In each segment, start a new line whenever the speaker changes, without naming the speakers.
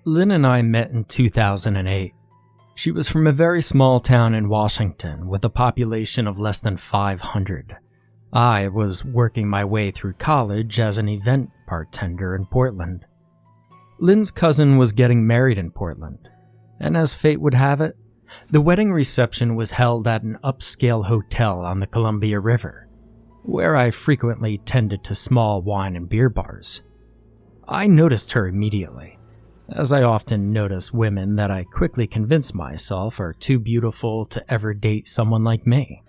Lynn and I met in 2008. She was from a very small town in Washington with a population of less than 500. I was working my way through college as an event bartender in Portland. Lynn's cousin was getting married in Portland, and as fate would have it, the wedding reception was held at an upscale hotel on the Columbia River, where I frequently tended to small wine and beer bars. I noticed her immediately, as I often notice women that I quickly convince myself are too beautiful to ever date someone like me.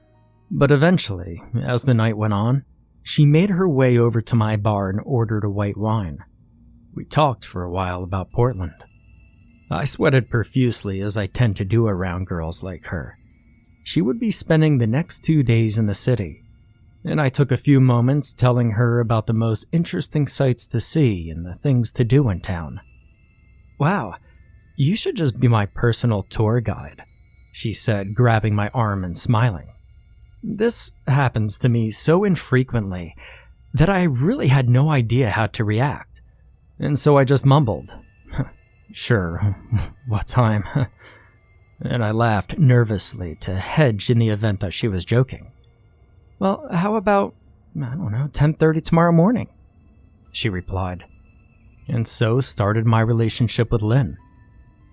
But eventually, as the night went on, she made her way over to my bar and ordered a white wine. We talked for a while about Portland. I sweated profusely as I tend to do around girls like her. She would be spending the next 2 days in the city, and I took a few moments telling her about the most interesting sights to see and the things to do in town. "Wow, you should just be my personal tour guide," she said, grabbing my arm and smiling. This happens to me so infrequently that I really had no idea how to react, and so I just mumbled, "Sure, what time?" And I laughed nervously to hedge in the event that she was joking. "Well, how about, 10:30 tomorrow morning?" she replied. And so started my relationship with Lynn.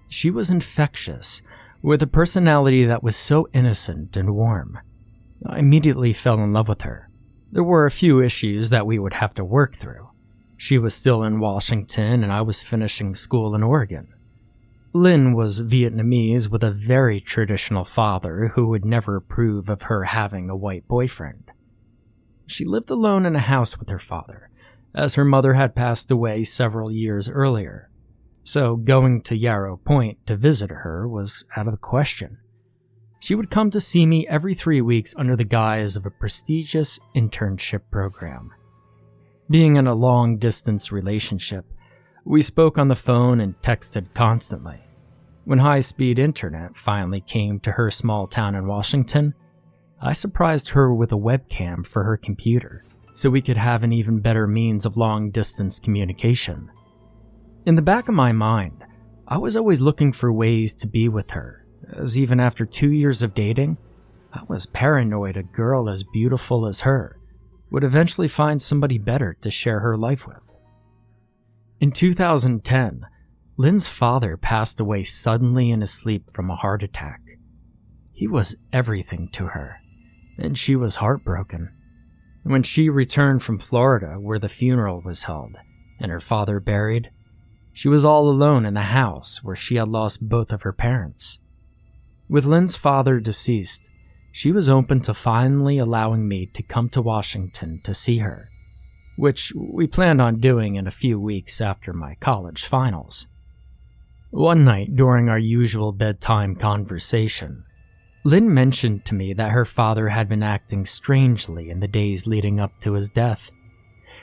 She was infectious, with a personality that was so innocent and warm. I immediately fell in love with her. There were a few issues that we would have to work through. She was still in Washington and I was finishing school in Oregon. Lynn was Vietnamese with a very traditional father who would never approve of her having a white boyfriend. She lived alone in a house with her father, as her mother had passed away several years earlier, so going to Yarrow Point to visit her was out of the question. She would come to see me every 3 weeks under the guise of a prestigious internship program. Being in a long-distance relationship, we spoke on the phone and texted constantly. When high-speed internet finally came to her small town in Washington, I surprised her with a webcam for her computer, so we could have an even better means of long-distance communication. In the back of my mind, I was always looking for ways to be with her, as even after 2 years of dating, I was paranoid a girl as beautiful as her would eventually find somebody better to share her life with. In 2010, Lynn's father passed away suddenly in his sleep from a heart attack. He was everything to her, and she was heartbroken. When she returned from Florida, where the funeral was held, and her father buried, she was all alone in the house where she had lost both of her parents. With Lynn's father deceased, she was open to finally allowing me to come to Washington to see her, which we planned on doing in a few weeks after my college finals. One night during our usual bedtime conversation, Lynn mentioned to me that her father had been acting strangely in the days leading up to his death.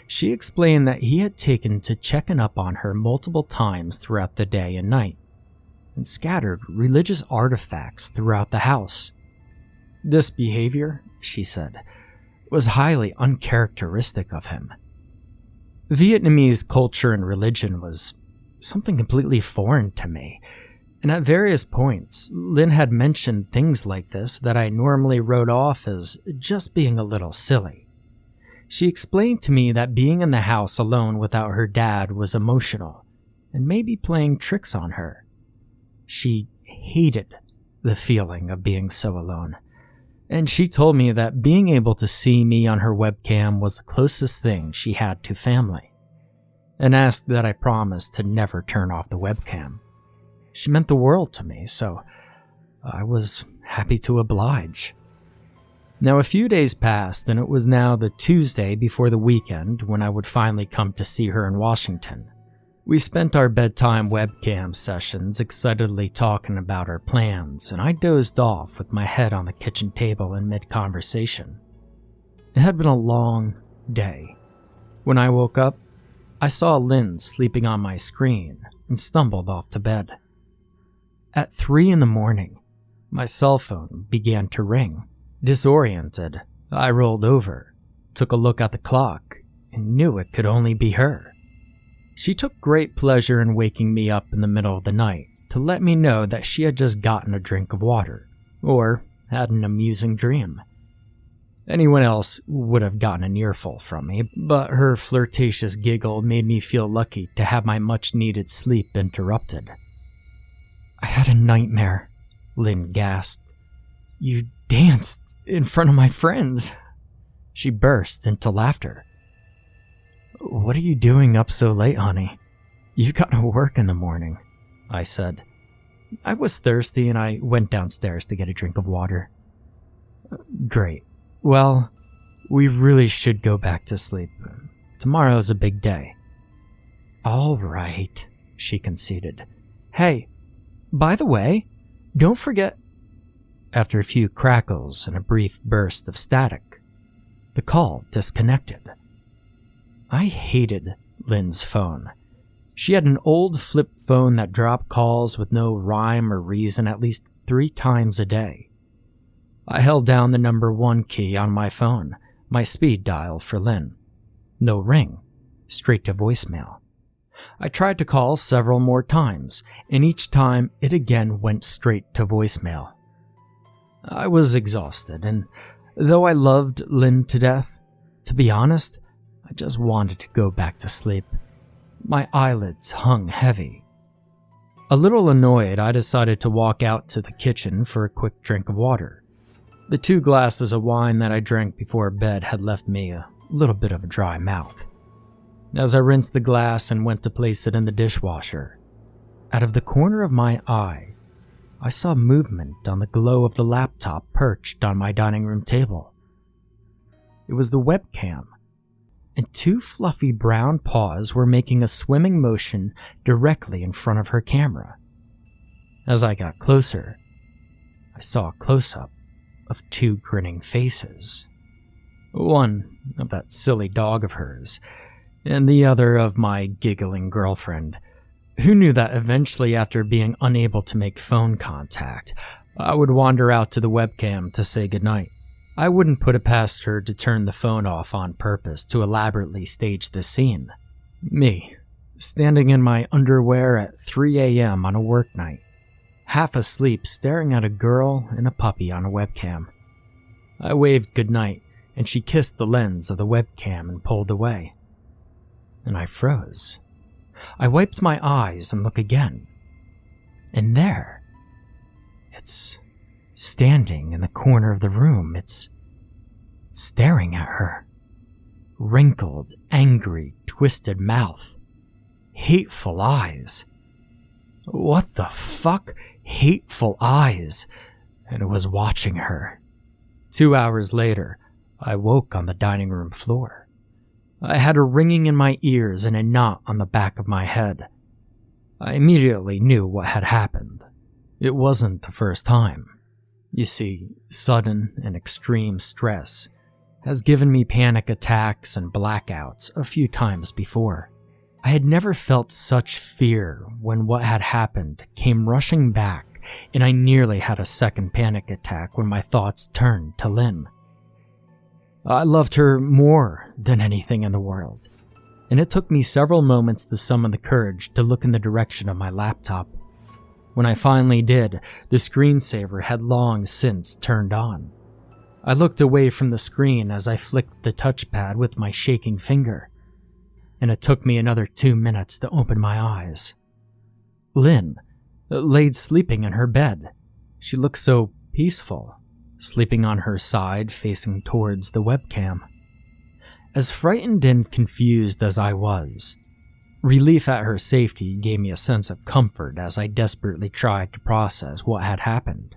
She explained that he had taken to checking up on her multiple times throughout the day and night, and scattered religious artifacts throughout the house. This behavior, she said, was highly uncharacteristic of him. Vietnamese culture and religion was something completely foreign to me, and at various points, Lynn had mentioned things like this that I normally wrote off as just being a little silly. She explained to me that being in the house alone without her dad was emotional, and maybe playing tricks on her. She hated the feeling of being so alone, and she told me that being able to see me on her webcam was the closest thing she had to family, and asked that I promise to never turn off the webcam. She meant the world to me, so I was happy to oblige. Now, a few days passed, and it was now the Tuesday before the weekend when I would finally come to see her in Washington. We spent our bedtime webcam sessions excitedly talking about our plans, and I dozed off with my head on the kitchen table in mid-conversation. It had been a long day. When I woke up, I saw Lynn sleeping on my screen and stumbled off to bed. At 3 a.m, my cell phone began to ring. Disoriented, I rolled over, took a look at the clock, and knew it could only be her. She took great pleasure in waking me up in the middle of the night to let me know that she had just gotten a drink of water, or had an amusing dream. Anyone else would have gotten an earful from me, but her flirtatious giggle made me feel lucky to have my much-needed sleep interrupted. "I had a nightmare," Lynn gasped. "You danced in front of my friends." She burst into laughter. "What are you doing up so late, honey? You've got to work in the morning," I said. I was thirsty and I went downstairs to get a drink of water. "Great. Well, we really should go back to sleep. Tomorrow's a big day." "All right," she conceded. "Hey, by the way, don't forget..." After a few crackles and a brief burst of static, the call disconnected. I hated Lynn's phone. She had an old flip phone that dropped calls with no rhyme or reason at least 3 times a day. I held down the number 1 key on my phone, my speed dial for Lynn. No ring, straight to voicemail. I tried to call several more times, and each time it again went straight to voicemail. I was exhausted, and though I loved Lynn to death, to be honest, I just wanted to go back to sleep. My eyelids hung heavy. A little annoyed, I decided to walk out to the kitchen for a quick drink of water. The 2 glasses of wine that I drank before bed had left me a little bit of a dry mouth. As I rinsed the glass and went to place it in the dishwasher, out of the corner of my eye, I saw movement on the glow of the laptop perched on my dining room table. It was the webcam, and 2 fluffy brown paws were making a swimming motion directly in front of her camera. As I got closer, I saw a close-up of 2 grinning faces. One of that silly dog of hers, and the other of my giggling girlfriend. Who knew that eventually, after being unable to make phone contact, I would wander out to the webcam to say goodnight. I wouldn't put it past her to turn the phone off on purpose to elaborately stage the scene. Me, standing in my underwear at 3 a.m. on a work night, half asleep staring at a girl and a puppy on a webcam. I waved goodnight, and she kissed the lens of the webcam and pulled away. And I froze. I wiped my eyes and looked again. And there, it's standing in the corner of the room. It's staring at her. Wrinkled, angry, twisted mouth. Hateful eyes. What the fuck? Hateful eyes. And it was watching her. 2 hours later, I woke on the dining room floor. I had a ringing in my ears and a knot on the back of my head. I immediately knew what had happened. It wasn't the first time. You see, sudden and extreme stress has given me panic attacks and blackouts a few times before. I had never felt such fear when what had happened came rushing back, and I nearly had a second panic attack when my thoughts turned to Lynn. I loved her more than anything in the world, and it took me several moments to summon the courage to look in the direction of my laptop. When I finally did, the screensaver had long since turned on. I looked away from the screen as I flicked the touchpad with my shaking finger, and it took me another 2 minutes to open my eyes. Lynn laid sleeping in her bed. She looked so peaceful, sleeping on her side facing towards the webcam. As frightened and confused as I was, relief at her safety gave me a sense of comfort as I desperately tried to process what had happened.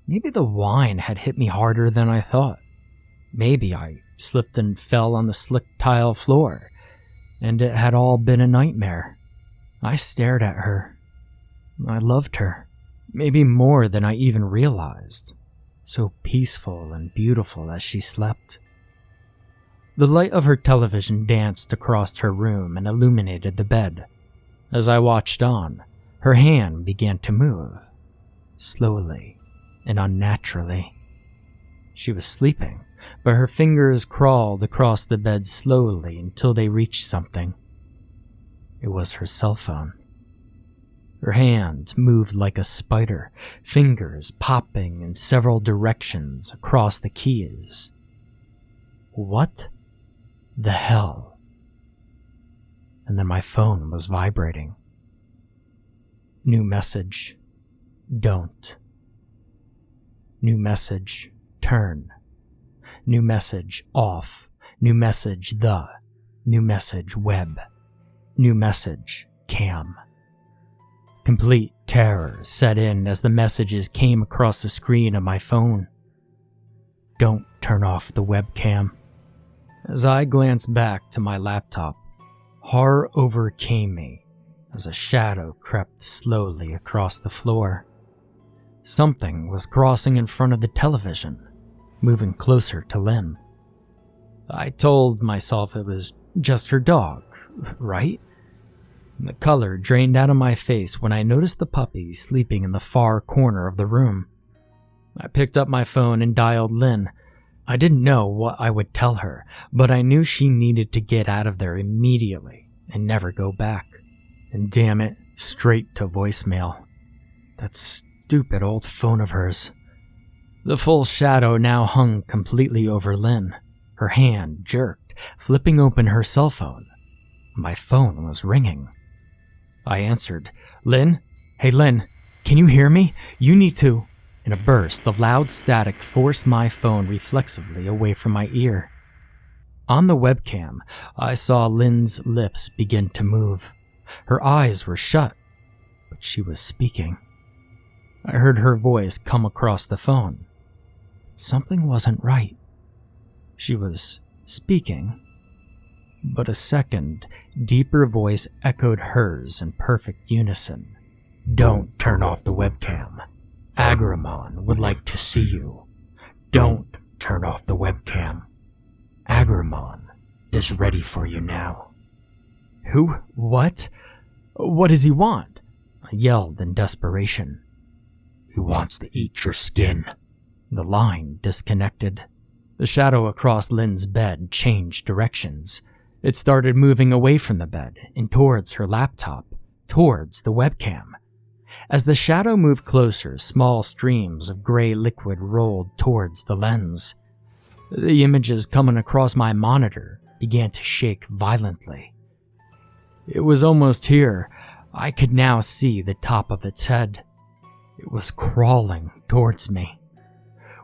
Maybe the wine had hit me harder than I thought. Maybe I slipped and fell on the slick tile floor, and it had all been a nightmare. I stared at her. I loved her, maybe more than I even realized. So peaceful and beautiful as she slept. The light of her television danced across her room and illuminated the bed. As I watched on, her hand began to move, slowly and unnaturally. She was sleeping, but her fingers crawled across the bed slowly until they reached something. It was her cell phone. Her hand moved like a spider, fingers popping in several directions across the keys. What the hell? And then my phone was vibrating. New message. Don't. New message. Turn. New message. Off. New message. The. New message. Web. New message. Cam. Complete terror set in as the messages came across the screen of my phone. Don't turn off the webcam. As I glanced back to my laptop, horror overcame me as a shadow crept slowly across the floor. Something was crossing in front of the television, moving closer to Lynn. I told myself it was just her dog, right? The color drained out of my face when I noticed the puppy sleeping in the far corner of the room. I picked up my phone and dialed Lynn. I didn't know what I would tell her, but I knew she needed to get out of there immediately and never go back. And damn it, straight to voicemail. That stupid old phone of hers. The full shadow now hung completely over Lynn. Her hand jerked, flipping open her cell phone. My phone was ringing. I answered. Lynn? Hey Lynn, can you hear me? You need to... In a burst of loud static forced my phone reflexively away from my ear. On the webcam, I saw Lynn's lips begin to move. Her eyes were shut, but she was speaking. I heard her voice come across the phone. Something wasn't right. She was speaking, but a second, deeper voice echoed hers in perfect unison. Don't turn off the webcam. Agramon would like to see you. Don't turn off the webcam. Agramon is ready for you now. Who? What? What does he want? I yelled in desperation. He wants to eat your skin. The line disconnected. The shadow across Lynn's bed changed directions. It started moving away from the bed and towards her laptop, towards the webcam. As the shadow moved closer, small streams of gray liquid rolled towards the lens. The images coming across my monitor began to shake violently. It was almost here. I could now see the top of its head. It was crawling towards me.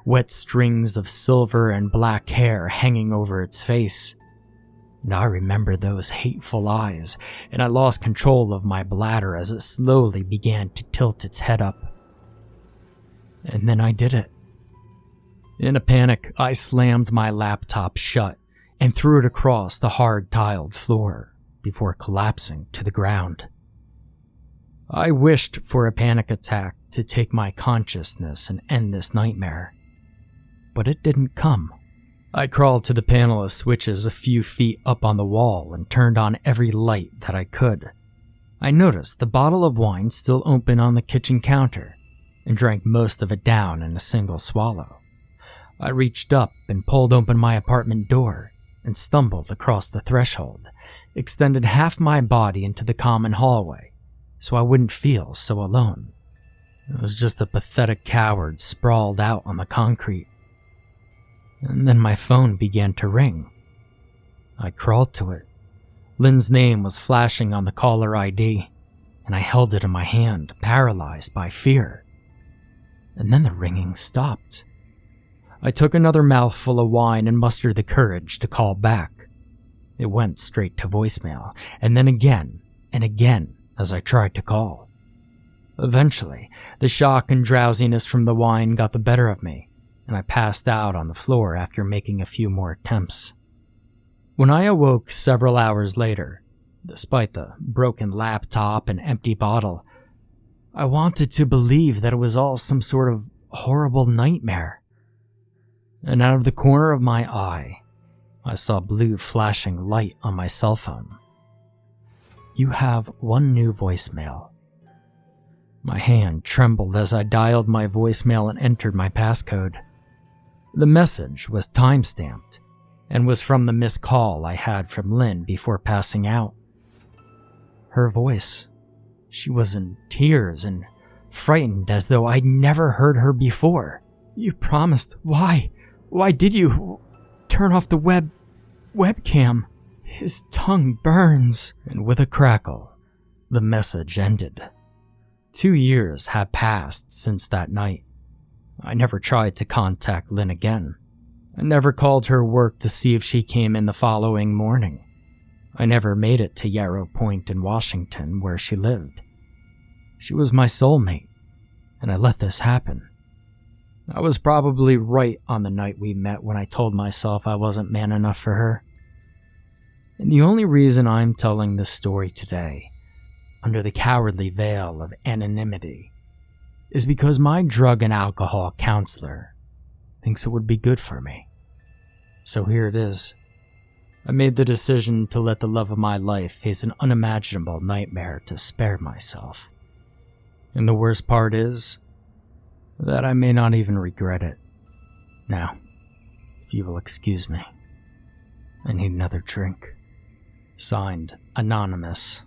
Wet strings of silver and black hair hanging over its face. And I remember those hateful eyes, and I lost control of my bladder as it slowly began to tilt its head up. And then I did it. In a panic, I slammed my laptop shut and threw it across the hard-tiled floor before collapsing to the ground. I wished for a panic attack to take my consciousness and end this nightmare, but it didn't come. I crawled to the panel of switches a few feet up on the wall and turned on every light that I could. I noticed the bottle of wine still open on the kitchen counter and drank most of it down in a single swallow. I reached up and pulled open my apartment door and stumbled across the threshold, extended half my body into the common hallway so I wouldn't feel so alone. It was just a pathetic coward sprawled out on the concrete. And then my phone began to ring. I crawled to it. Lynn's name was flashing on the caller ID, and I held it in my hand, paralyzed by fear. And then the ringing stopped. I took another mouthful of wine and mustered the courage to call back. It went straight to voicemail, and then again and again as I tried to call. Eventually, the shock and drowsiness from the wine got the better of me, and I passed out on the floor after making a few more attempts. When I awoke several hours later, despite the broken laptop and empty bottle, I wanted to believe that it was all some sort of horrible nightmare. And out of the corner of my eye, I saw blue flashing light on my cell phone. You have one new voicemail. My hand trembled as I dialed my voicemail and entered my passcode. The message was her voice. She was in tears and frightened as though I'd never heard her before. "You promised. Why? Why did you turn off the webcam? His tongue burns." And with a crackle, the message ended. 2 years had passed since that night. I never tried to contact Lynn again. I never called her work to see if she came in the following morning. I never made it to Yarrow Point in Washington, where she lived. She was my soulmate, and I let this happen. I was probably right on the night we met when I told myself I wasn't man enough for her. And the only reason I'm telling this story today, under the cowardly veil of anonymity, is because my drug and alcohol counselor thinks it would be good for me. So here it is. I made the decision to let the love of my life face an unimaginable nightmare to spare myself. And the worst part is that I may not even regret it. Now, if you will excuse me, I need another drink. Signed, Anonymous.